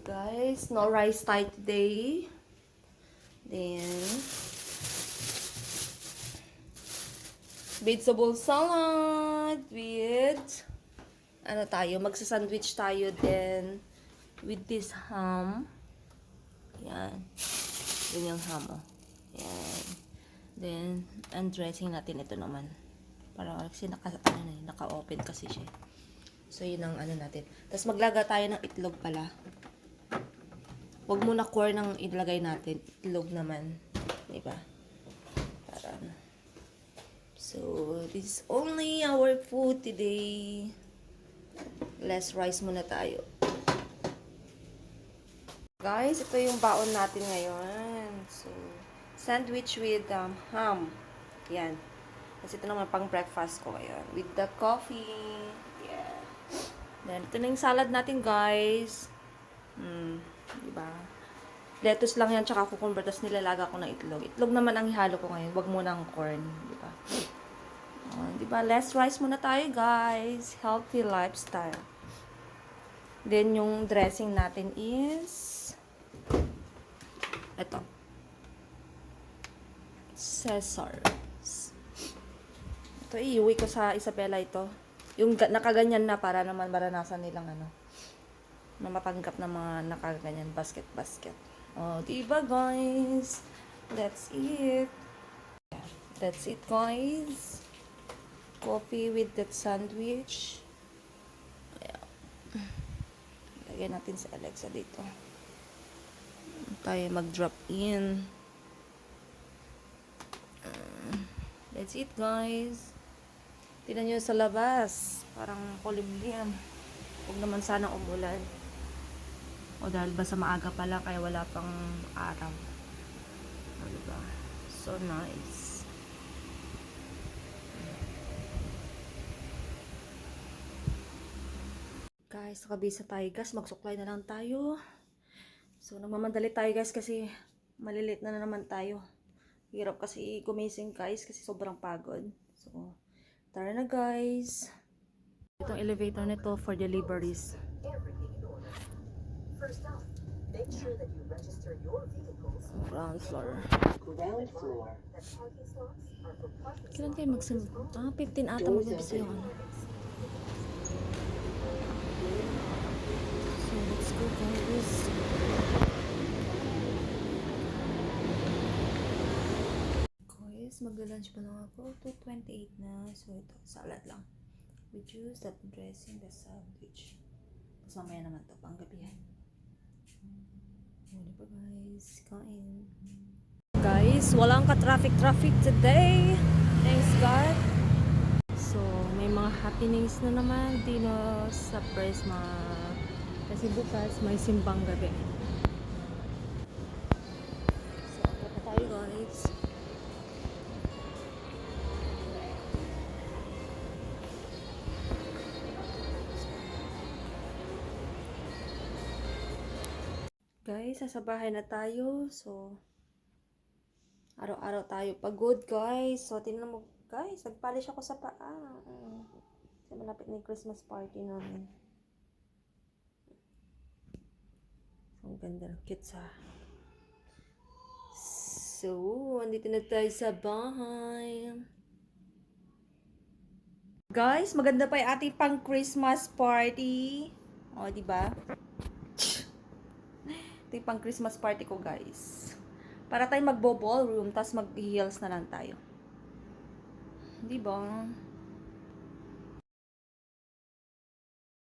guys, no rice tayo today. Then, vegetable salad with, ano tayo, magsa-sandwich tayo then with this ham. Yan. Yun yung ham, oh. Yan. Then, ang dressing natin ito naman. Para kasi naka-open kasi siya. So, yun ang ano natin. Tapos, maglaga tayo ng itlog pala. Huwag muna corn ang ilagay natin. Itlog naman. Diba? Para ano. So, this is only our food today. Less rice muna tayo. Guys, ito yung baon natin ngayon. So, sandwich with ham. Yan. Kasi ito naman pang breakfast ko ngayon. With the coffee. Yeah. Then, ito na yung salad natin, guys. Diba? Lettuce lang yan, tsaka cucumber, tapos nilalaga ko ng itlog. Itlog naman ang ihalo ko ngayon. Huwag muna ang corn. Diba? Diba? Less rice muna tayo, guys. Healthy lifestyle. Then, yung dressing natin is ito. Caesar. Ito, iuwi ko sa Isabela ito. Yung nakaganyan na para naman maranasan nilang ano, na matanggap na mga nakaganyan basket. Oh, diba guys? That's it. Yeah, that's it guys. Coffee with that sandwich. Yeah. Lagyan natin sa Alexa dito. Tayo mag-drop in. That's it guys. Tingnan nyo sa labas. Parang kulimlim. Huwag naman sana umulan. O dahil ba sa maaga pala kaya wala pang araw. O diba? So nice. Guys, nakabisa tayo guys. Magsuklay na lang tayo. So nagmamadali tayo guys kasi malilit na naman tayo. Hirap kasi gumising guys kasi sobrang pagod. So, tara na guys. Itong elevator nito for deliveries. First off, make sure that you register your vehicles. Ground floor. Ground floor. That parking slots are for parking Kailan kayo magsimula? 15 ata mag-umpisa yung ano. So, let's go guys. Guys, magla-lunch pa lang ako. 2:28 na. So, ito, salad lang. We choose that dressing, the sandwich. Tapos mamaya naman ito, panggabihan. Muna pa guys, kain. Guys, walang ka-traffic today. Thanks God. So, may mga happenings na naman dito sa Presma. Kasi bukas may simbang gabi. So, ako pa tayo guys. Guys, sa bahay na tayo. So, araw-araw tayo pagod, guys. So, tingnan mo, guys. Nagpolish ako sa paa. Kasi malapit na yung Christmas party namin. So, ang ganda ng cute sa. So, andito na tayo sa bahay. Guys, maganda pa yung ating pang Christmas party. O, diba? Ito yung pang Christmas party ko, guys. Para tayo magbo-ballroom, tapos mag-heels na lang tayo. Diba?